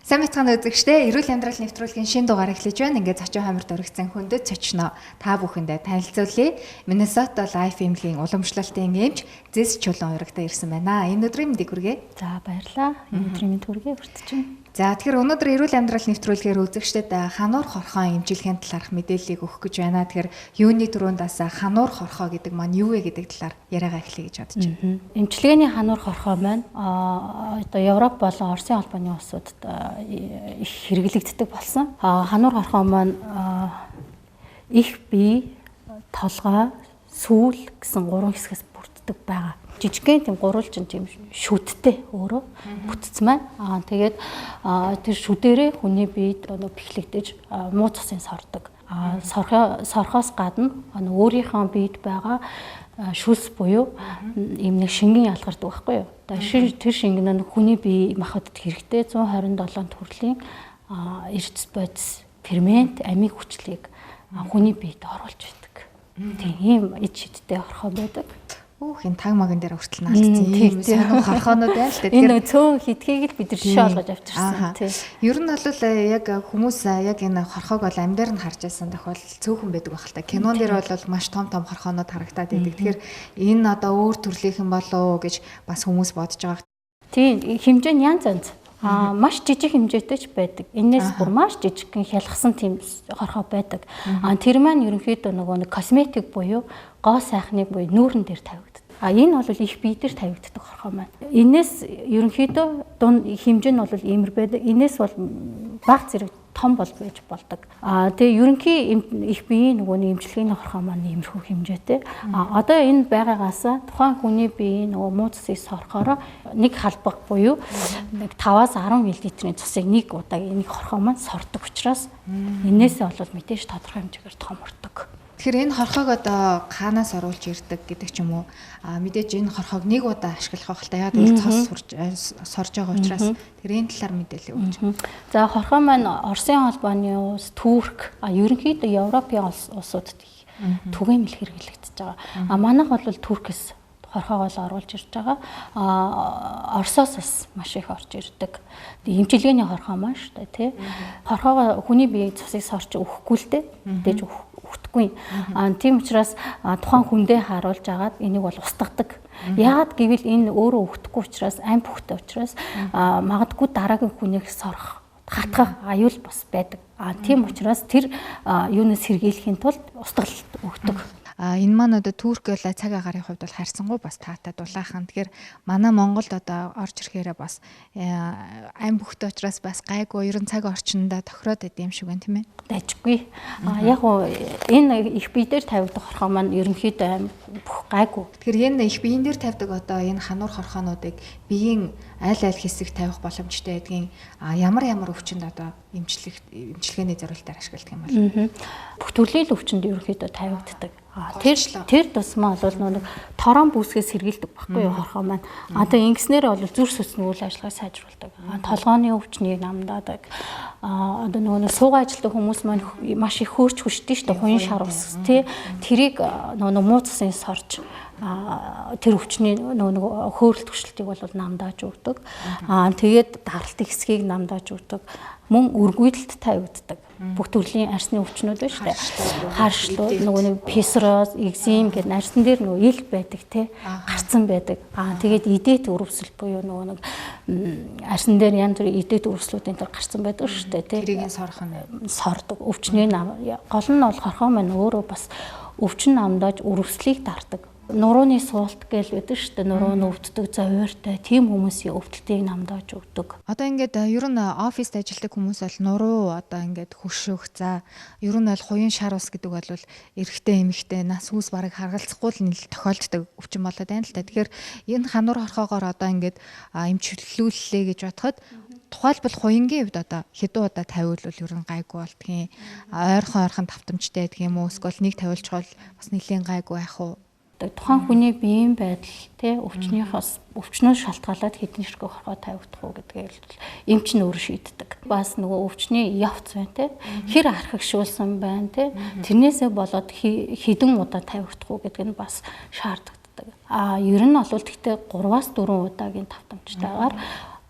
Сайн мэцхан үзэгчдээ эрүүл амьдрал нэвтрүүлгийн шинэ дугаар эхлэж байна. Ингээд зочин хамарт өргөцсөн хүндэт цочноо та бүхэндээ танилцуулъя. Minnesota Life эмнэлгийн уламжлалтын эмч Зэс Чулуун урагтаа ирсэн байна. Энэ өдрийн мэндийг хүргэе. За баярлалаа. Энэ өдрийн мэнд хүргэе хүртэж байна. За тэгэхээр өнөөдөр эрүүл амьдрал нэвтрүүлгээр үзэгчдэд хануур хорхоон эмчилгээний талаарх мэдээллийг өгөх гэж байна. Тэгэхээр юуны түрүүндээс хануур хорхоо гэдэг маань юу вэ гэдэг талаар яриагаа эхлэе гэж бодож байна. Эмчилгээний хануур хорхоо маань одоо Европ болон Оросын холбооны улсуудад их хэрэглэгддэг болсон. Хануур хорхоо маань их бие, толгой, сүүл гэсэн гурван хэсгээс бүрддэг байгаа. Жижигхэн тийм гурвалжин тийм шүдтэй өөрөө бүтц маань. Тэгээд тэр шүдэрээ хүний биед пихлэгдэж муу цусын сордог. Сорхоос гадна өөрийнхөө биед байгаа шүлс буюу ийм нэг шингэн ялгардаг байхгүй юу? Тэр шингэн нь хүний бие махбодд хэрэгтэй 127 төрлийн эрдэс бодис, фермент, амийн хүчлийг хүний биед оруулж байдаг. Тийм эд шидтэй хорхоо байдаг. Энэ таг маган дээр хүртэл наалцсан юм сонин хорхоонууд байна л дээ. Энэ цөөн хитгэгийг бид нар жишээ олгож авчирсан тийм. Ер нь бол яг хүмүүс яг энэ хорхоог бол амьдаар нь харж байсан тохиолдол цөөхөн байдаг байх л та. Кинон дээр бол маш том хорхоонууд харагдаад байдаг. Тэгэхээр энэ одоо өөр төрлийнхэн болоо гэж бас хүмүүс бодож байгаа. Тийм хэмжээ нь янз янз. Маш жижиг хэмжээтэй ч байдаг. Энээс бүр маш жижигхэн хялгсан тийм хорхоо байдаг. Тэр маань ерөнхийдөө нөгөө косметик буюу гоо сайхныг буюу нүүрэн дээр тавигддаг. Энэ бол их бие дээр тавигддаг хорхоо маань. Энээс ерөнхийдөө дунд хэмжээ нь бол иймэр байдаг. Энээс бол бага зэрэг том бол байж болдог. Тэгээ ерөнхий их биеийн нөгөө эмчилгээний хорхоо маань иймэрхүү хэмжээтэй. Одоо энэ байгаагаас тухайн хүний биеийн нөгөө муу цусыг сорохоор нэг халбаг буюу нэг 5-аас 10 мл-ийн цусыг нэг удаагийн нэг хорхоо маань сордог учраас энээсээ бол мэдээж тодорхой хэмжээгээр том уртдаг. Тэгэхээр энэ хорхоог одоо хаанаас оруулж ирдэг гэдэг ч юм уу мэдээж энэ хорхоог нэг удаа ашиглах байх л та яа гэвэл цус сорж байгаа учраас тэр энэ талаар мэдээлэл өгч. За хорхоо маань Оросын холбооны улс, Турк, ерөнхийдөө Европын улсуудад түгээмэл хэрэглэгдэж байгаа. Манайх бол Туркээс хорхоогоо оруулж ирж байгаа. Оросоос бас маш их орж ирдэг. Эмчилгээний хорхоо маань шүү дээ, тий. Хорхоогоо хүний биеийг цусыг сорч өгөхгүй л дээ. Мэдээж өгөхгүй. Тийм учраас тухайн хүндээ харуулж агаад энийг бол устгадаг. Яагаад гэвэл энэ өөрөө өгөхгүй учраас ам бүхтэй учраас магадгүй дараагийн хүнийг сорох хатгах аюул бас байдаг. Тийм учраас тэр юунаас сэргийлэхийн тулд устгалт өгдөг. Энэ маань одоо Турк бол цаг агарын хувьд бол харьцангуй бас таатай дулаахан. Тэгэхээр манай Монголд одоо орж ирэхээрээ бас ам бүхтэй учраас бас гайгүй ерөн цаг орчиндаа тохироод идэм шиг байна тийм ээ. Дайжгүй. Яг уу энэ их бие дээр тавигдах хорхоо маань ерөнхийдөө ам бүх гайгүй. Тэгэхээр энэ их биеийн дээр тавьдаг одоо энэ хануур хорхоонуудыг биеийн аль хэсэг тавих боломжтой байдгийн ямар өвчинд одоо эмчилгээний зорилтоор ашигладаг юм бол бүх төрлийн өвчинд ерөнхийдөө тавигддаг. Тэр тусмаа бол нэг торон бүсгээс сэргийлдэг байхгүй юу хорхоо маань. Одоо ингэснээр бол зүрх судасны үйл ажиллагааг сайжруулдаг. Толгойн өвчнийг намдаадаг. Одоо нөгөө суугаа ажилтдаг хүмүүс маань маш их хөөрч хүчтэй шүү дээ. Хуин шар ус тий. Тэрийг нөгөө муу цусын сорж тэр өвчний нөгөө хөөрөл төвшлтийг бол намдааж өгдөг. Тэгээд даралтын хэсгийг намдааж өгдөг. Мөн үргүйдэлт тавигддаг. Бүх төрлийн арсны өвчнүүд байна шүү дээ. Харшлууд нөгөө нэг псориаз, экзем гэдэг арсан дээр нөгөө ил байдаг тий. Гарцсан байдаг. Тэгээд эдээд өрөвсөл буюу нөгөө нэг арсан дээр янз бүрийн эдээд өрөвслүүдийн төр гарцсан байдаг шүү дээ тий. Тэрийг сордог. Өвчний гол нь бол хорхоо маань өөрөө бас өвчин намдааж өрөвслийг дардаг. Нурууны суулт гээл байдаг шүү дээ. Нуруу нь өвддөг, зовёртой. Тийм хүмүүсийн өвдөлтийг намдааж өгдөг. Одоо ингээд ер нь оффист ажилладаг хүмүүс бол нуруу одоо ингээд хөшөөх. За ер нь бол хуин шар ус гэдэг бол эрэгтэй эмэгтэй нас хүүс бараг харгалзахгүй л нийл тохиолддог өвчин болоод байна л та. Тэгэхээр энэ хануур хорхоогоор одоо ингээд эмчлүүллээ гэж бодоход тухайлбал хуингийн хувьд одоо хэдэн удаа тавиул бол ер нь гайгүй болдгийн. Ойрхон давтамжтай байдаг юм уу? Эсвэл нэг тавиулж бол бас нэлийн гайгүй байх уу? Тухайн хүний биеийн байдал тий өвчнөөс шалтгаалаад хэдэн ширхэг хорхоо тавигдах уу гэдгээ эмч нь өөрөө шийддэг. Бас нөгөө өвчний явц байна тий хэр архигшуулсан байна тий тэрнээсээ болоод хэдэн удаа тавигдах уу гэдэг нь бас шаарддаг. Ер нь бол тэгтээ 3-4 удаагийн давтамжтайгаар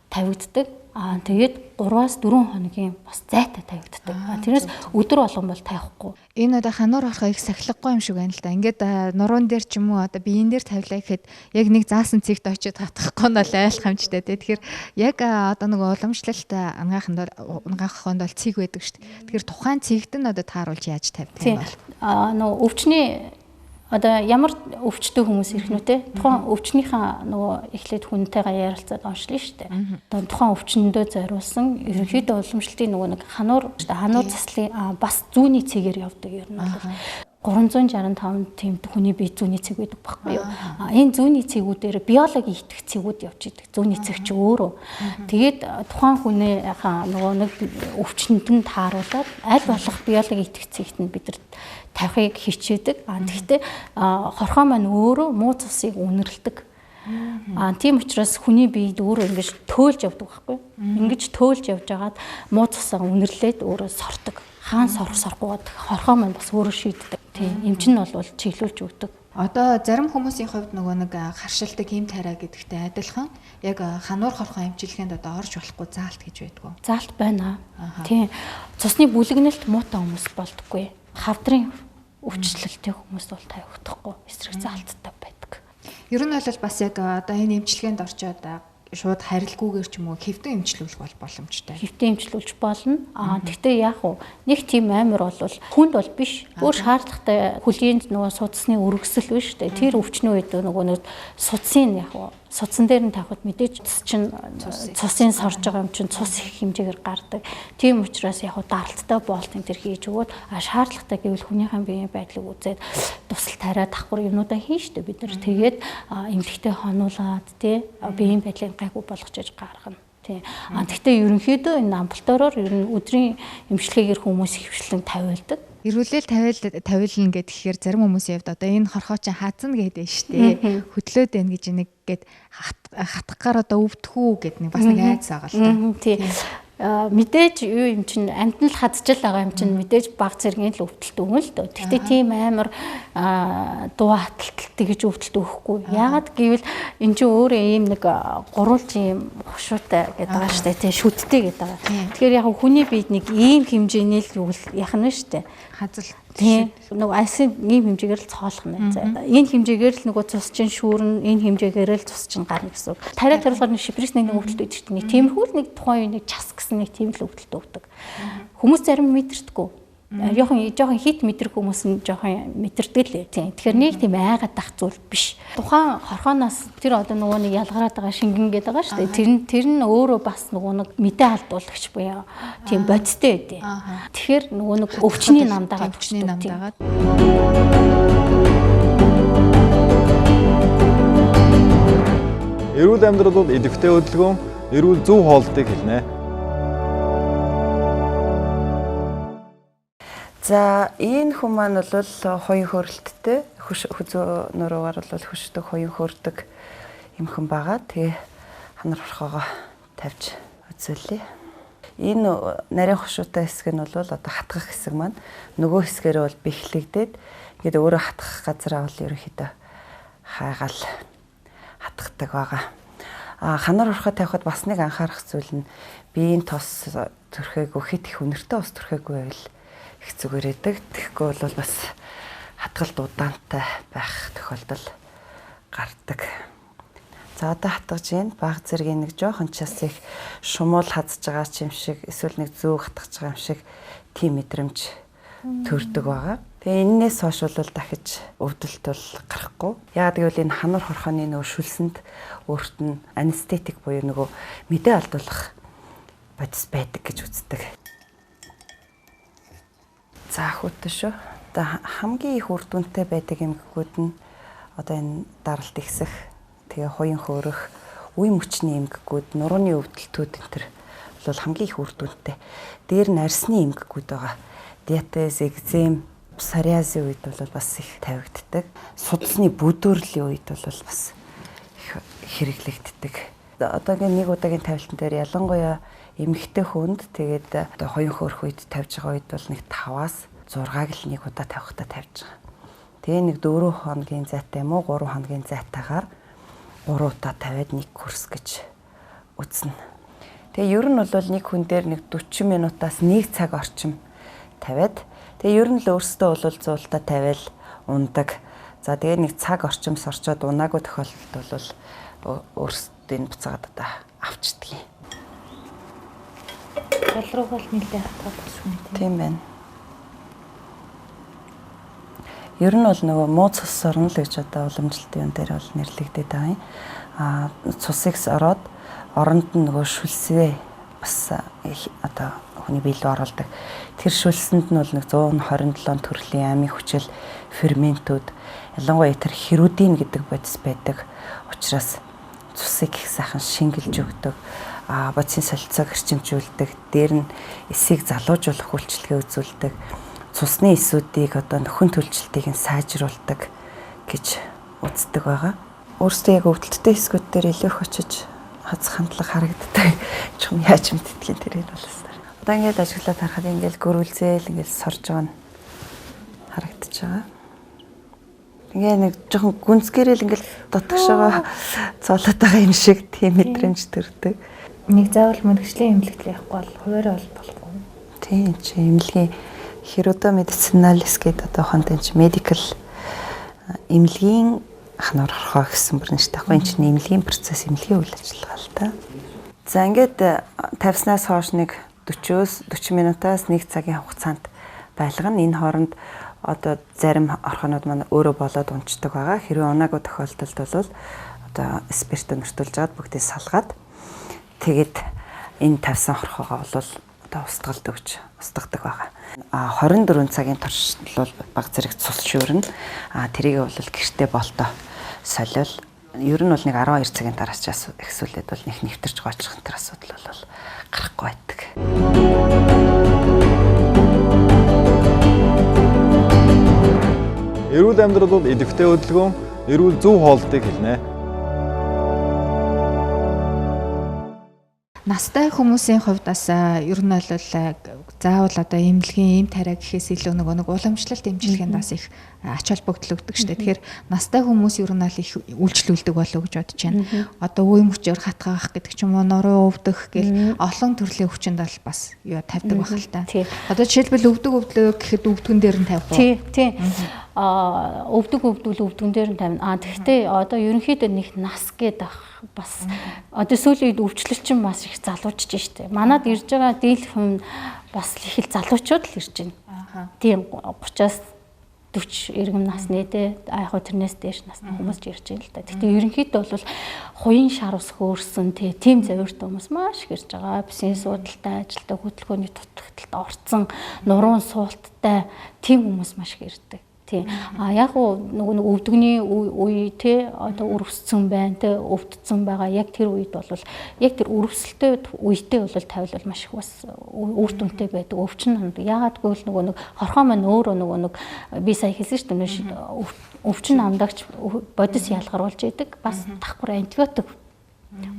тавигддаг. Тэгээд 3-4 хоногийн бас зайтай тавигддаг. Тэрнээс өдөр болгон бол тавихгүй. Энэ одоо хануур орохоо их сахилгагүй юм шиг байна л да. Ингээд нуруунд дээр ч юм уу одоо биеийн дээр тавилаа гэхэд яг нэг заасан цэгт очиж татахгүй нь бол ойлгомжтой. Тэгэхээр яг одоо нэг уламжлалт ангаах хонд бол цэг байдаг шүү дээ. Тэгэхээр тухайн цэгт нь одоо тааруулж яаж тавьдаг юм бол? Нөгөө өвчний одоо ямар өвчтөй хүмүүс ирэх нү те тухайн өвчнийхээ нөгөө эхлээд хүнтэйгээ ярилцаад онцлно шүү дээ. Одоо тухайн өвчнөдөө зориулсан ерөнхийдөө уламжлалтын нөгөө нэг хануур заслын бас зүүнний цэгээр явдаг ер нь бол 365 тэмд хүний бие зүүнний цэг байдаг байхгүй юу? Энэ зүүнний цэгүүдээр биологи итгэх цэгүүд явж идэг. Зүүнний цэг чи өөрөө. Тэгээд тухайн хүнийхээ нөгөө нэг өвчнөд нь тааруулаад аль болох биологи итгэх цэгт нь бид нар тавихыг хичээдэг. Тэгэхдээ хорхоо маань өөрөө муу цусыг үнэрлдэг. Тийм учраас хүний биед өөрөө ингэж төөлж явдаг байхгүй юу? Ингэж төөлж явж агаад муу цусаа үнэрлээд өөрөө сордог. Хаан сорохгүйгээд хорхоо маань бас өөрөө шийддэг. Тийм эмч нь бол чиглүүлж өгдөг. Одоо зарим хүмүүсийн хувьд нөгөө нэг харшилтыг хэм тараа гэдэгтэй адилхан яг хануур хорхоо эмчилгээнд одоо орж болохгүй заалт гэж байдгүй. Заалт байна. Тийм цусны бүлэгнэлт муутай хүмүүс болдоггүй. Хавдрын өвчлөлттэй хүмүүс бол тавигдахгүй эсрэг заалттай байдаг. Ер нь бол бас яг одоо энэ эмчилгээнд орчоод шууд харилгүйгээр ч юм уу хэвтэн эмчлүүлэх бол боломжтой. Хэвтэн эмчлүүлж болно. Гэхдээ яг уу нэг тийм амар бол хүнд бол биш. Өөр шаардлагатай хүлээнд нөгөө судасны өргөсөл биш үү? Тэр өвчнөө үед нөгөө нэг судсын яг уу судсан дээр нь тавихад мэдээж цусын сорж байгаа юм чинь цус их хэмжээгээр гардаг. Тийм учраас яг даралттай боолтын тэр хийж өгөөд шаардлагатай гэвэл хүнийхэн биеийн байдлыг үзээд тусал тариа давхар юмнуудаа хийн штэ бид нар. Тэгээд эмнэлэгтэй хонуулаад тий биеийн байдлыг гайгүй болгож иж гаргана. Тий. Гэхдээ ерөнхийдөө энэ амбулатороор ер нь өдрийн эмчилгээгээр хүмүүс хөвшлэн тавиулдаг. Эрүүлэл тавиулна гэхээр зарим хүмүүсийн хувьд одоо энэ хорхоо чи хаазна гэдэг штэ. Хөтлөөд байна гэж нэг гээд хатгахаар одоо өвдөхүү гэд нэг бас нэг айдас байгаа л та. Тий. Мэдээж юу юм чинь амтнал хадчил байгаа юм чинь мэдээж баг зэргийн л өвдөлт өгөн л дөө. Гэхдээ тийм амар дуу хаталталт гэж өвдөлт өгөхгүй. Яагаад гэвэл эн чинь өөрөө ийм нэг гурвалж ийм хушуутай гэдэг байгаа шүү дээ. Тий шүттэй гэдэг байгаа. Тэгэхээр яг хүний биед нэг ийм хэмжээний л юу яах нь шүү дээ. Хазал тийм нөгөө альсын ийм хэмжээгээр л цоолох нь заа. Энэ хэмжээгээр л нөгөө цус чинь шүүрэн, энэ хэмжээгээр л цус чинь гарна гэсэн үг. Тариа тариалгаар нэг шипресний нэг өвдөлт өгдөг чинь тиймэрхүү л нэг тухайн нэг час гэсэн нэг тийм л өвдөлт өгдөг. Хүмүүс зарим мэдэрдэггүй. Жохон хит мэдрэх хүмүүс нь жохон мэдэрдэг лээ. Тийм. Тэгэхээр нэг тийм айгаад тах зүйл биш. Тухайн хорхооноос тэр одоо нөгөө нэг ялгараад байгаа шингэн гэдэг байгаа шүү дээ. Тэр нь өөрөө бас нөгөө нэг мэдээ алдуулагч буюу тийм бодистой байдیں۔ Тэгэхээр нөгөө нэг өвчний намдаагаад Эрүүл амьдрал бол идэвхтэй хөдөлгөөн, эрүүл зөв хоолтыг хэлнэ. За энэ хүн маань бол хоёрын хөрөлттэй хүзүү нуруугаар бол хөшдөг хоёрын хөрдөг юм хүн байгаа. Тэгээ ханар хорхоогоо тавьж үзүүлээ. Энэ нарийн хушуутай хэсэг нь бол одоо хатгах хэсэг маань нөгөө хэсгээр бол бэхлэгдээд ингээд өөрөө хатгах газараа бол ерөнхийдөө хайгаал хатгадаг байгаа. Ханар хорхоо тавихад бас нэг анхаарах зүйл нь биеийн тос төрхөөгүй хит их өнөртэй ус төрхөөгүй байвал их зүгээр эдэг. Тэгэхгүй бол бас хатгалт удаантай байх тохиолдол гардаг. За одоо хатгаж ийн баг зэргийн нэг жоохон час их шумуул хазж байгаа юм шиг эсвэл нэг зүү хатгаж байгаа юм шиг тийм мэдрэмж төрдөг байгаа. Тэгээ энээс хойш бол дахиж өвдөлт бол гарахгүй. Яагаад гэвэл энэ ханар хорхооны нөгөө шүлсэнд өөрт нь анестетик буюу нөгөө мэдээ алдуулах бодис байдаг гэж үздэг. За хүүтэн шүү. Одоо хамгийн их үр дүнтэй байдаг эмгэгүүд нь одоо энэ даралт ихсэх, тэгээ хуян хөөрөх, үе мөчний эмгэгүүд, нурууны өвдөлтүүд энэ төр бол хамгийн их үр дүнтэй. Дээр нь арсны эмгэгүүд байгаа. Диатез, экзем, псориазын үед бол бас их тавигддаг. Судасны бүдүүрлийн үед бол бас их хэрэглэгддэг. Одоо ингээ нэг удаагийн тавилтан дээр ялангуяа эмэгтэй хүнд тэгээд одоо хоёрын хөөрөх үед тавьж байгаа үед бол нэг 5-аас 6-г л нэг удаа тавихтаа тавьж байгаа. Тэгээ нэг 4 хоногийн зайтай юм уу 3 хоногийн зайтайгаар 3 удаа тавиад нэг курс гэж үзнэ. Тэгээ ер нь бол нэг хүн дээр нэг 40 минутаас 1 цаг орчим тавиад тэгээ ер нь л өөрсдөө бол зуултаа тавиал ундаг. За тэгээ нэг цаг орчим сорчоод унаагүй тохиолдолд бол өөрсдийн буцаагаад одоо авчдаг юм. Гол руу бол нэлээд хатгаад байна. Тийм байна. Ер нь бол нөгөө муу цус орно л гэж одоо уламжлалтын юм дээр бол нэрлэгдээд байгаа юм. Цусыг ороод оронд нь нөгөө шүлсээ бас одоо хүний биед оруулдаг. Тэр шүлсэнд нь бол нэг 127 төрлийн амийн хүчил ферментүүд ялангуяа тэр херудин гэдэг бодис байдаг. Учираас цусыг их сайхан шингэлж өгдөг. Бодисын солилцоог хэрчимжүүлдэг. Дээр нь эсийг залуужуулах үйлчилгээ үзүүлдэг. Цусны эсүүдийг одоо нөхөн төлжилтийг нь сайжруулдаг гэж үздэг байгаа. Өөрсдөө яг өвдөлттэй эсгүүд дээр илүү их очиж хазах хандлага харагддаг. Чум яаж мэдтгэн тэрийг болоосаа. Одоо ингээд ажиглаад харахад ингээд гөрүүлзээл ингээд сорж байгаа нь харагдаж байгаа. Ингээ нэг жоохон гүнзгээрэл ингээд дотгошоо цоолоод байгаа юм шиг тийм мэдрэмж төрдөг. Нэг заавал мэрэгжлийн эмнэлэгт явахгүй бол хуваараа бол болохгүй. Тийм чи эмнэлгийн хирурда медициналис гэдэг одоо хонтенч медикал эмнэлгийн ахнаар орхоо гэсэн бүр нь шүү дээ. Энэ чинь эмнэлгийн процесс, эмнэлгийн үйл ажиллагаа л та. За ингээд тавьснаас хойш нэг 40 минутаас 1 цагийн хугацаанд байлгана. Энэ хооронд одоо зарим орхонууд маань өөрөө болоод унцдаг байгаа. Хэрвээ унаагүй тохиолдолд бол одоо спирт нөртүүлж аваад бүгдээ салгаад тэгээд энэ тавьсан орхоогоо бол одоо устгадаг байгаа. 24 цагийн туршид бол баг зэрэг цус шүүрнэ. Тэрийг бол гэртээ болтоо солиол. Ер нь бол нэг 12 цагийн дараас ч ихсүүлээд бол нэг нэвтэрч гоочих энэ асуудал бол гарахгүй байдаг. Эрүүл амьдрал бол идэвхтэй хөдөлгөөн, эрүүл зөв хоолтыг хэлнэ. Настай хүмүүсийн хувьд бас ер нь бол заавал одоо эмнэлгийн эм тариа гэхээс илүү нэг уламжлалт эмчилгээнд бас их ач холбогдол өгдөг шүү дээ. Тэгэхээр настай хүмүүс ер нь бол их үйлчлүүлдэг болов гэж бодож байна. Одоо үе мөчөөр хатгаах гэдэг ч юм уу, нуруу өвдөх гэл олон төрлийн өвчнөд бол бас юу тавьдаг байх л та. Одоо жишээлбэл өвдөгөө гэхэд өвдгөн дээр нь тавих уу? Тийм. Өвдгөн дээр нь тавина. Тэгэхдээ одоо ерөнхийдөө нэг нас гэдэг бас одоо сүүлийн үед өвчлөл чинь бас их залуучж штэ. Манад ирж байгаа дийлэх хүн бас их л залуучууд л ирж байна. Тийм 30-аас 40 иргэм насны те яг хөө тэрнээс дээш насны хүмүүс ирж байна л да. Гэхдээ ерөнхийдөө бол хуян шар ус хөөрсөн тийм завиртай хүмүүс маш их ирж байгаа. Бизнес судалтай ажилтдаг, хөдөлгөөний дутагталд орцсон, нуруунд суулттай тийм хүмүүс маш их ирдэг. Тийм. Яг нөгөө өвдөгний үе те одоо өрөвссөн байна те өвдсөн байгаа. Яг тэр үед бол яг тэр өрөвсөлтөд үедээ бол тавилал маш их бас үр дүнтэй байдаг. Өвчин яагаад гэвэл нөгөө хорхоо маань өөрөө нөгөө би сая хэлсэн шүү дээ. Өвчин амдагч бодис ялгаруулж идэг. Бас давхар антибиотик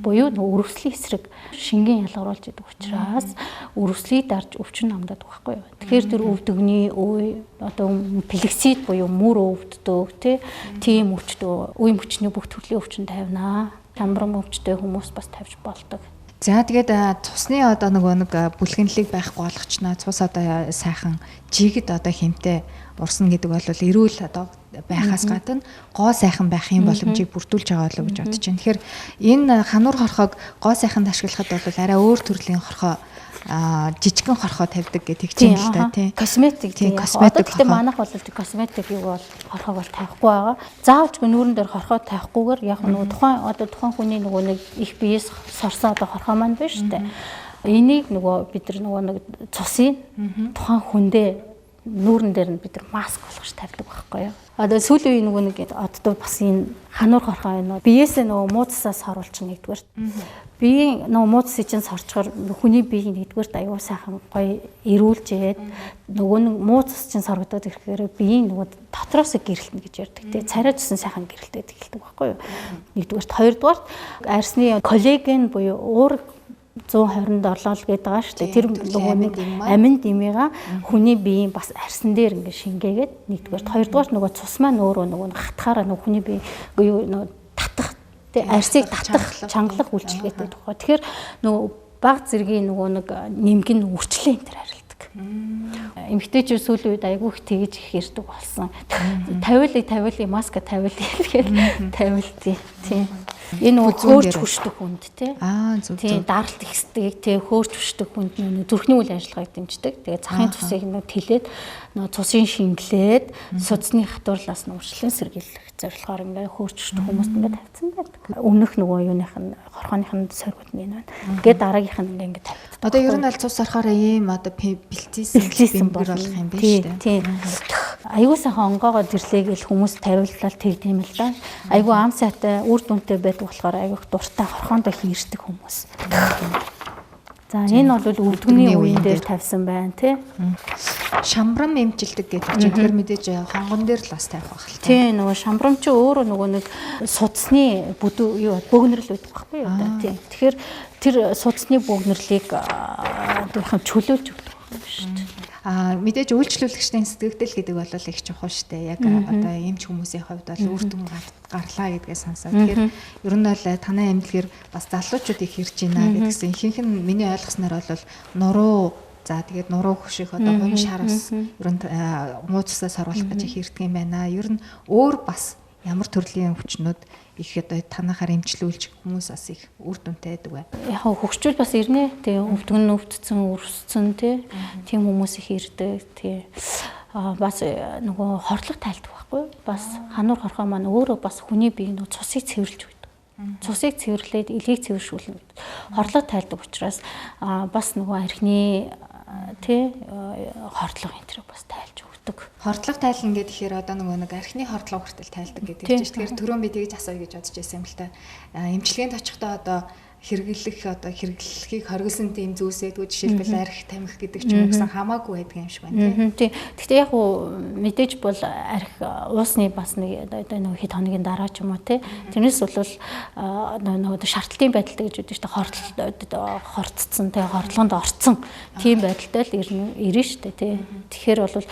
буюу өрөвслийн эсрэг шингэн ялгаруулж идэг учраас өрөвслийг дарж өвчин амдаад байхгүй юу. Тэгэхээр тэр өвдөгний үе одоо плексид буюу мөр өвддөг тийм өвчтөө үе мөчний бүх төрлийн өвчин тавина. Тамбрам өвчтэй хүмүүс бас тавьж болдог. За тэгээд цусны одоо нэг бүлгэнлийг байхгүй болгочноо цус одоо сайхан жигэд одоо хэмтэй урсна гэдэг бол эрүүл одоо байхаас гадна гоо сайхан байх юм боломжийг бүрдүүлж байгаа болов гэж бодож байна. Тэгэхээр энэ хануур хорхоог гоо сайханд ашиглахад бол арай өөр төрлийн хорхоо жижигхэн хорхоо тавьдаг гэдэг чинь л да тий. Косметик тий. Одоо гэхдээ манайх бол косметик юу бол хорхоог бол тавихгүй байгаа. Заавалжгүй нүүрэн дээр хорхоо тавихгүйгээр яг тухайн хүний нэг их биеэс сорсон одоо хорхоо маань байна шүү дээ. Энийг бид нар цусын тухайн хүндээ нүүрэн дээр нь бид нар маск болгож тавьдаг байхгүй юу. Одоо сүүлийн үе одоо бас энэ хануур хорхоо биеэсээ муу цасаас хоруулчихна нэгдүгээр. Биеийн муу цасыг чинь сорчхоор хүний биеийг нэгдүгээр аюу сайхан гоё эрүүлжээд муу цас чинь соргодод ирэхээр биеийн дотроос гэрэлтнэ гэж ярьдаг. Тэгээ царай цусан сайхан гэрэлтээд эхэлдэг байхгүй юу. Нэгдүгээр, хоёрдугаар арсны коллаген буюу уур 127 гэдэг байгаа шүү дээ. Тэр нөгөө нэг амин дэмийга хүний биеийн бас арсан дээр ингэ шингээгээд нэгдүгээр, хоёрдугаар нөгөө цус маань өөрөө нөгөө хатгаараа нөгөө хүний бие татах арсыг татах чангалах үйлчилгээтэй тухай. Тэгэхээр нөгөө баг зэргийн нөгөө нэг нэмгэн үрчлээ энэ төр харилдаг. Эмэгтэйчүүд сүүлийн үед айгүй их тэгж их ирдэг болсон. Тавиулыг маска тавиулыг гэхээр тавиултыг тийм. Энэ нөгөө хөөрч хүчдэг хүнд тий. Тийм даралт ихсдэг тий хөөрч хүчдэг хүнд зүрхний үйл ажиллагааг дэмждэг. Тэгээ цахын цусыг тэлээд цусын шингэлээд судасны хатуурлаас үрчлэн сэргийлэх зорилгоор ингээ хөөрч хүчдэг хүмүүст ингээ тавьсан байдаг. Өмнөх нөгөө юуных нь хорхооных нь соргууд нь байна. Тэгээд дараагийнх нь ингээ тавьдаг. Одоо ер нь аль цус орохоор ийм одоо бэлтжсэн болох юм байна шүү дээ. Тийм. Айгуу сайхан онгоогоо дэрлээ гэл хүмүүс тавиуллал тэгдэм л да. Айгуу ам сайтай үр дүнтэй байдаг болохоор айгуух дуртай хорхоондоо хийрдэг хүмүүс. За энэ бол өвдгөний үеийн дээр тавьсан байна тий. Шамбрам эмчилдэг гэдэг чинь тэр мэдээж хонгон дээр л бас тавих байх л тий. Нөгөө шамбрам чи өөрөө нөгөө нэг судасны бөөгнөрл байдаг байхгүй юу да тий. Тэгэхээр тэр судасны бөөгнөрлийг дөрхөн чөлөөлж өгдөг юм шүү дээ. Мэдээж үйлчлүүлэгчдийн сэтгэгдэл гэдэг бол их чухал шүү дээ. Яг одоо эмч хүмүүсийн хувьд бол үр дүн гарлаа гэдгээ сонсоод. Тэгэхээр ер нь бол танай амьдлгээр бас залуучууд их ирж байна гэдгсэн. Ихэнх нь миний ойлгосноор бол нуруу тэгээд нуруу хөших одоо гомш хараас ер нь муу цусаас оруулах гэж их ирдэг юм байна. Ер нь өөр бас ямар төрлийн өвчнүүд их одоо танахаар эмчлүүлж хүмүүс бас их үр дүнтэй байдаг бай. Яг хөгжүүл бас ирнэ. Тэгээ өвдгөн өвдсөн, өрссөн тийм хүмүүс их ирдэг. Тэгээ бас нөгөө хордлого тайлдаг байхгүй. Бас хануур хорхоо маань өөрөө бас хүний биеийн цусыг цэвэрлж өгдөг. Цусыг цэвэрлээд илгийг цэвэршүүлнэ. Хордлого тайлдаг учраас бас нөгөө архины хордлого энэ төрөг бас тайлж хордлого тайлна гэхээр одоо нэг архины хордлого хүртэл тайлдаг гэдэг чинь. Тэгэхээр түрүүн би тэгж асууя гэж бодож байсан юм л та. Эмчилгээнд очихдоо одоо хэрэглэхийг хориглосон тийм зүйлсэдгүү жишээлбэл арх тамхи гэдэг ч юм уу гэсэн хамаагүй байдаг юм шиг байна тийм. Гэхдээ яг мэдээж бол арх уусны бас нэг одоо хэд хоногийн дараа ч юм уу тийм. Тэрнээс бол нөгөө шаардлагын байдалтай гэж үдэж та хорцсон тийм хордлогонд орцсон тийм байдалтай л ирнэ шүү дээ тийм. Тэгэхээр бол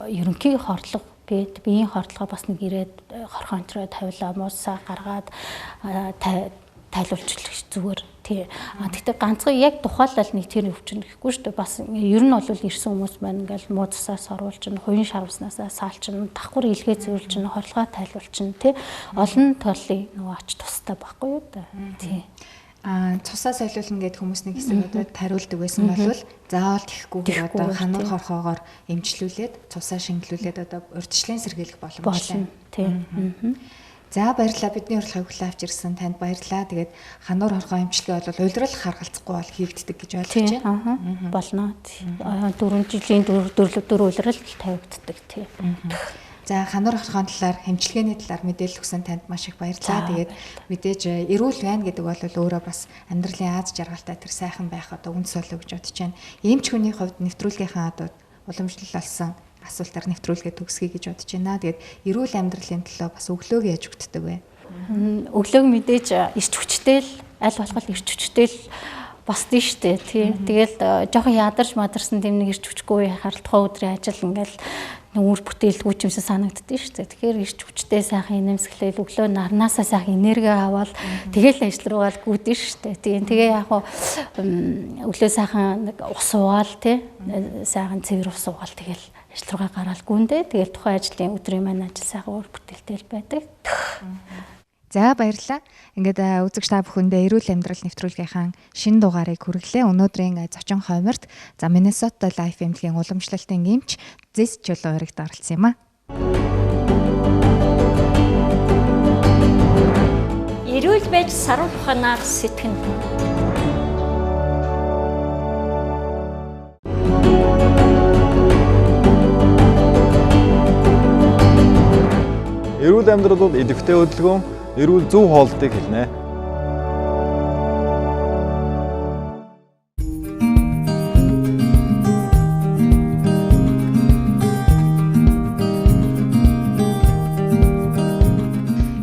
ерөнхий хордлого гээд биеийн хордлогоо бас нэг ирээд хорхоонтроо тавилаа муусаа гаргаад тайлуулж зүгээр тий. Тэгтээ ганцхан яг тухайлал нэг тэр өвчин гэхгүй шүү дээ. Бас ер нь бол ирсэн хүмүүс маань ингээл муу цусаас оруулж нь, хуйн шарвснасаа саалч нь, давхар илгээ зөөлж нь, хордлогоо тайлуулж нь тий. Олон толлын нөгөө ач тустай байхгүй юу да. Тий. Цусаа солиулна гэдэг хүмүүс нэг хэсэг одоо тариулдаг байсан бол заавал тэхгүйгээр одоо хануур хорхоогоор эмчлүүлээд цусаа шингэлүүлээд одоо урьдчилан сэргийлэх боломжтой. Тий. За баярлалаа. Бидний урилгыг хүлээн авч ирсэн танд баярлалаа. Тэгээд хануур хорхоо эмчилгээ бол улирал харгалзахгүй бол хийгддэг гэж ойлгож байна. Болно. 4 жилийн 4 улирал тавигддаг тий. За хануур хорхоон талаар эмчилгээний талаар мэдээлэл өгсөн танд маш их баярлалаа. Тэгээд мэдээж эрүүл байна гэдэг бол өөрөө бас амьдралын аз жаргалтай тэр сайхан байх одоо үнд солио гэж бодож байна. Эмч хүний хувьд нэвтрүүлгийнхаа одоо уламжлал болсон асуултаар нэвтрүүлгээ төгсгий гэж бодож байна. Тэгээд эрүүл амьдралын төлөө бас өглөөг яаж өгддөг вэ? Өглөөг мэдээж эрч хүчтэй л аль болох эрч хүчтэй л босдсон шүү дээ тий. Тэгэл жоохон ядарч мадарсан тийм нэг эрч хүчгүй яхаар тухайн өдрийн ажил ингээл үр бүтээлгүй ч юмсан санагддээ шүү дээ. Тэгэхээр эрч хүчтэй сайхан инээмсэглэл өглөө нарнаасаа сайхан энерги аваад тэгэл ажил руугаа л гүйдэн шүү дээ. Тэгээ яг өглөө сайхан нэг ус уугаал тий. Сайхан цэвэр ус уугаал тэгэл ажил руугаа гараал гүндээ. Тэгэл тухайн ажлын өдрийн маань ажил сайхан үр бүтээлтэй л байдаг. За баярлалаа. Ингээд үзэгч та бүхэндээ эрүүл амьдрал нэвтрүүлгийнхаа шинэ дугаарыг хүргэлээ. Өнөөдрийн зочин хойморт за Minnesota Life эмнэлгийн уламжлалтын эмч Зис Чулууригт оролцсон юм а. Эрүүл байж сарвал ухаанаар сэтгэн. Эрүүл амьдрал бол идэвхтэй хөдөлгөөн, эрүүл зөв хоолтыг хэлнэ.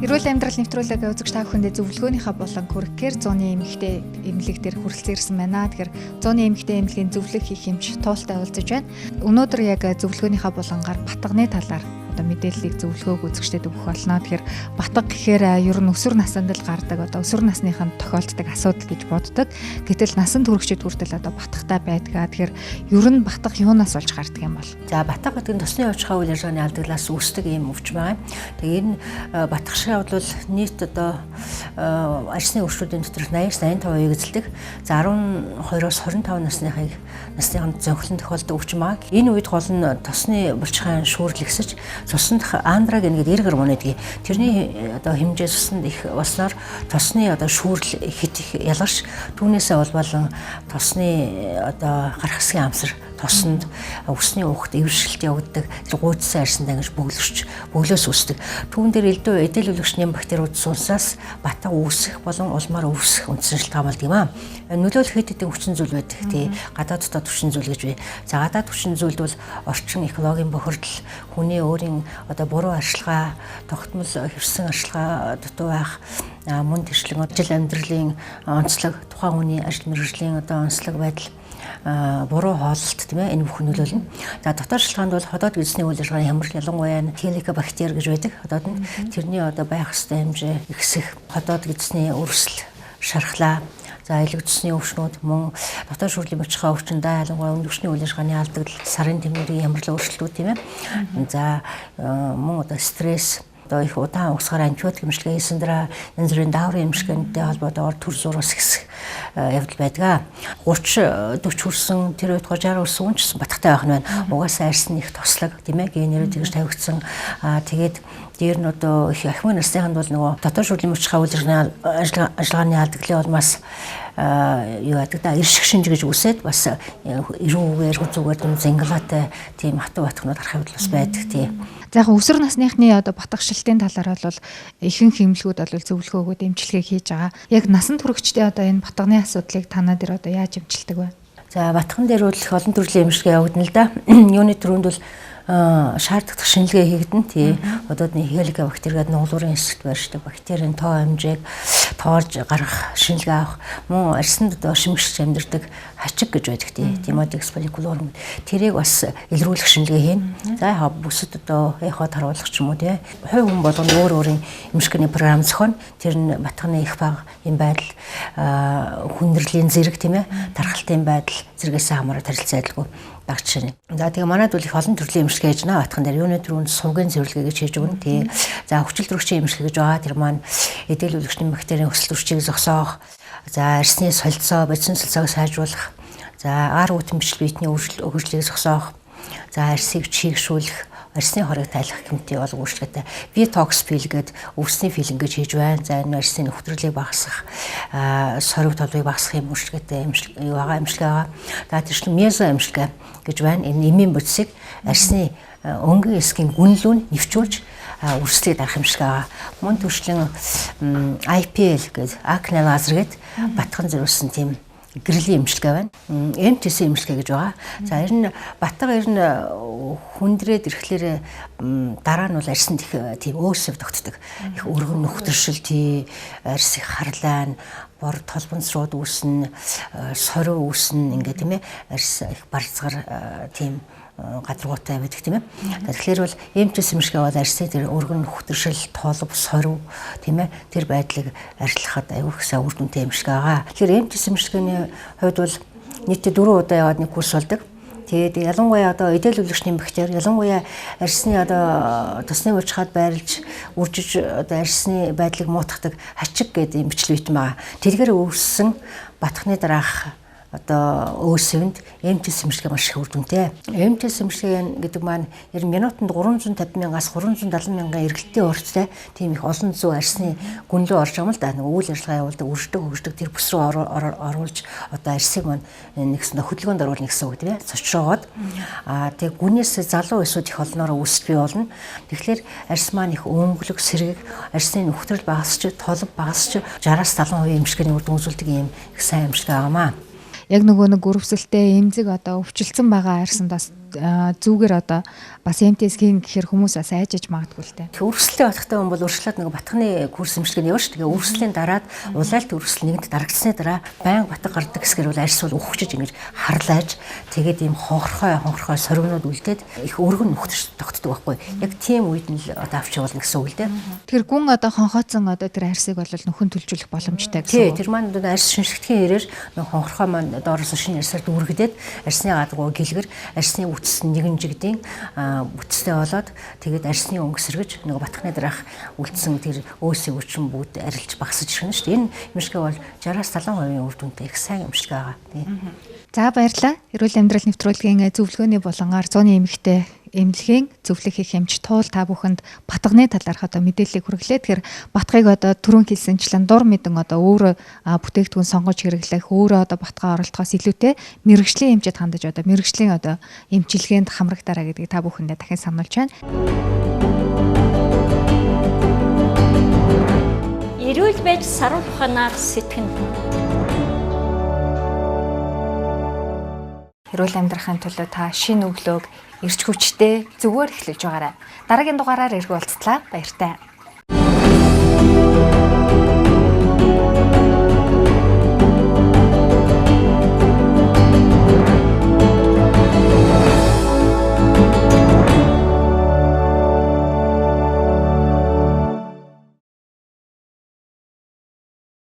Эрүүл амьдрал нэвтрүүлэг үзэгч та бүхэндээ зөвлөгөөнийхөө болон Care 100-ны эмэгтэй эмнэлэг дээр хүрэлцэн ирсэн байна. Тэгэхээр 100-ны эмэгтэй эмнэлгийн зөвлөх хийх эмч туултай уулзаж байна. Өнөөдөр яг зөвлөгөөнийхөө болонгаар батганы талаар одоо мэдээллийг зөвлөгөөг үзэгчдэд өгөх болно. Тэгэхээр батга гэхээр ер нь өсвөр наснд л гардаг одоо өсвөр насныханд тохиолддог асуудал гэж боддог. Гэтэл насан туршид хүртэл одоо батгахтай байдгаа. Тэгэхээр ер нь батга юунаас болж гардаг юм бол? За батга гэдэг нь тосны уучрахаа үйл ажиллагааны алдаглаас үүсдэг юм өвчин байгаа. Тэгээ энэ батгах шиг бол нийт одоо арсны өршүүдийн дотор 80-85% эзэлдэг. За 12-оос 25 насныханд зөнхлөн тохиолддог өвчин байгаа. Энэ үед гол нь тосны булчирхайн шүүрлэгсэж цуснд андроген гэдэг эрг гормон гэдэг. Тэрний одоо хэмжээ цуснд их болсноор тосны одоо шүүрл хит их ялгарч түүнээсээ болон тосны одоо гарах хэсгийн амсар тосонд өсний уухт эвэршилт явагддаг. Тэр гуйдсан арьсанд ангиж бөглөөс үүсдэг. Түүн дээр элдв эдэлүүлэгчний бактериуд сунсаас батга үүсэх болон улмаар үүсэх үндсэн шалтгаан болдог юм аа. Нөлөөлөх хэд хэдэн хүчин зүйл байдаг. Тий гадаад дотоод хүчин зүйл гэж бай. За гадаад хүчин зүйлд бол орчин экологийн бохирдол, хүний өөрийн одоо буруу арчилгаа, тогтмол хэвсэн арчилгаа дутуу байх, мөн тэршлэн ажил амьдралын онцлог, тухайн хүний ажил мэргэжлийн одоо онцлог байдал, буруу хооллолт тийм ээ энэ бүхэн нөлөөлнө. За дотоод шалтгаанд бол ходоод эзний үйл ажиллагааны хямрал ялангуяа хеликобактер гэж байдаг. Ходоод нь тэрний одоо байх ёстой хэмжээ ихсэх, ходоод эзний өрсөл, шархлаа, за элэгдсэний өвчнүүд мөн дотоод шүүрлийн булчирхай өвчин ялангуяа өндөвчний үйл ажиллагааны алдагдал, сарын тэмдгэрийн хямрал өөрчлөлтүүд тийм ээ. За мөн одоо стресс, одоо их удаан угсгаар антибиотик эмчилгээ хийсэн дараа янз бүрийн дааврын эмчилгээтэй холбоотойгоор төр зураас ихсэх явдал байдаг. 30 40 хүрсэн тэр үед 60 хүрсэн хүн ч батгатай байх нь байна. Угаасаа арьсны их тослог тийм ээ генерээ тэгж тавигдсан. Тэгээд дээр нь одоо их ахмын насныханд бол нөгөө дотоод шүүрлийн булчирхай үйл ажиллагааны алдагдлын улмаас юу яадаг да ирших шинж гэж үсээд бас эрүүгээр хүзүүгээр зэнглаатай тийм хатуу батгнууд гарах явдал бас байдаг тийм. За яг өсвөр насныхны одоо батгахшилтын талаар бол ихэнх эмнэлгүүд бол зөвлөгөөгөө дэмжлэгээ хийж байгаа. Яг насан туршидчдын одоо энэ батганы асуудлыг танаа дээр одоо яаж эмчилдэг вэ? За батган дээр бол их олон төрлийн эмчилгээ явагдана л да. Юуны төрөнд бол шаардлагатай шинжилгээ хийгдэн тий одоодны хеликобактер гэдэг нуглуурын эсэгт байршдаг бактерийн тоо хэмжээг тоорж гаргах шинжилгээ авах мөн арьсанд одоо шимгч амьдардаг хачиг гэж байдаг тий Timotix folliculorum тэрийг бас илрүүлэх шинжилгээ хийн. За яхаа бүсэд одоо эход харуулах ч юм уу тий хувь хүн болгоно өөр өөрийн эмчилгээний програм зохион тэр нь батганы их бага юм байдал хүндрлийн зэрэг тийм ээ тархалтын байдал зэрэгээс хамаарат харилцаа адилгүй багчшээ. За тэгээ манайд бол их олон төрлийн эмчилгээ хийж байна. Батхан дээр юуны төрөнд сувгийн цэвэрлэгээ гэж хийж өгнө. Тий. За хүчил төрөгчийн эмчилгээ гэж байгаа. Тэр маань эдэлүүлэгчний бактерийн өсөлт үрчийг зогсоох. За арьсны солилцоо, бодисын солилцоог сайжруулах. За ар үтэн бичлэг биетний хөгжлийг зогсоох. За арьсыг чийгшүүлэх. Арьсны хорыг тайлах гэмтээ бол үйлчлэгтэй. Detox pill гэдэг өвсний пил ингэж хийж байна. За энэ арьсны нөхцөлийг багасгах, сорив толгойг багасгах юм үйлчлэгтэй эмчилгээ байгаа. За тэрчлэн мезо эмчилгээ гэж байна. Энэ эмийн бодисыг арьсны өнгийн эсгийн гүнлүүнд нэвчүүлж үрслийг дарах эмчилгээ байгаа. Мөн төршлэн IPL гэдэг acne laser гэдэг батган зориулсан тийм гэрлийн эмчилгээ байна. МТС эмчилгээ гэж байгаа. За ер нь батга ер нь хүндрээд ирэхлээр дараа нь бол арьсанд их тийм өөсөв тогтдог. Их өргөн нөхтөршил тий арьс их харлайн бор толбонцрууд үүснэ, сорив үүснэ ингээ тийм ээ арьс их барцгаар тийм гадаргуутай байдаг тийм ээ. Тэгэхээр бол эмчилгээ эмчилгээ бол арьсны тэр өргөн нөхтөршил, толб, сорив тийм ээ тэр байдлыг арилгахад аюул их сайн үр дүнтэй эмчилгээ байгаа. Тэгэхээр эмчилгээ эмчилгээний хувьд бол нийтдээ 4 удаа яваад нэг курс болдог. Тэгээд ялангуяа одоо эдэлүүлэгчний бактери ялангуяа арьсны одоо тосны булчирхайд байрлаж үржиж одоо арьсны байдлыг муутгадаг хачиг гэдэг эмчил битэн байгаа. Тэргээр өвссөн батхны дараах одоо өөсөвнд МТС эмчилгээ маш их үр дүнтэй. МТС эмчилгээ гэдэг маань ер нь минутанд 350,000-аас 370,000 эргэлттэй урттай тийм их олон зүй арьсны гүнлөө орж байгаа юм л да. Нэг үйл ажиллагаа явуулдаг, өрждөг тэр бүс рүү оруулж одоо арьсыг маань нэгсэн хөдөлгөөнд оруулна гэсэн үг тийм ээ. Цочроогоод тэг гүнээс залуу эсүүд их олноор үүсч бий болно. Тэгэхээр арьс маань их өнгөлөг сэргийг арьсны нөхцөл багасч, толб багасч 60-70% эмчилгээний үр дүн үзүүлдэг юм их сайн эмчилгээ байгаамаа. Яг нөгөө нэг өрөвсөлтэй эмзэг одоо өвчлцэн байгаа арьсанд бас зүүгээр одоо бас МТС хийн гэхээр хүмүүс бас айжж магадгүй л дээ. Өрсөлдөөн батхтай хүн бол өршлөөд нэг батхны курс эмчилгээг явж тэгээ өрсөлийн дараад улайлт өрсөл нэгэнт дарагдсны дараа байнга батга гардаг гэсгэр бол арьс бол ухчихж ингэж харлааж тэгээд ийм хонхорхой сорвнууд үлдээд их өргөн нөхдөж тогтдог байхгүй. Яг тийм үед нь л одоо авч явуулна гэсэн үг л дээ. Тэгэхээр гүн одоо хонхооцсон одоо тэр арьсыг бол нөхөн төлжүүлэх боломжтой гэсэн үг. Тэр маань одоо арьс шинжлэхтийн хэрээр нэг хонхорхой маань доороос шинэ арьсаар дүүргдээд арьсны гадагуу гэлгэр арьсны үтс нэгэн жигдийн үтстэй болоод тэгээд арьсны өнгөсөргөж нэг батхны дараах үлдсэн тэр өөсийн өчм бүгд арилж багасж ирнэ шүү дээ. Энэ эмчилгээ бол 60-70% үр дүнтэй их сайн эмчилгээ байгаа. За баярлалаа. Эрүүл амьдрал нэвтрүүлгийн зөвлөгөөний болонгоор 100-ны эмэгтэй эмнэлгийн зөвлөх их эмч туул та бүхэнд батганы талаарх одоо мэдээллийг хүргэлээ. Тэгэхээр батгыг одоо түрүүн хэлсэнчлэн дур мэдэн одоо өөрөө бүтээгдэхүүн сонгож хэрэглэх, өөрөө одоо батгаа оролдохоос илүүтэй мэрэгжлийн эмчэд хандаж одоо мэрэгжлийн одоо эмчилгээнд хамрагдаараа гэдгийг та бүхэндээ дахин сануулж байна. Эрүүл байж сарвал ухаанаар сэтгэн. Эрүүл амьдрахын төлөө та шинэ өглөөг эрч хүчтэй зүгээр эхлэж байгаарай. Дараагийн дугаараар иргэ уулзтлаа. Баяртай.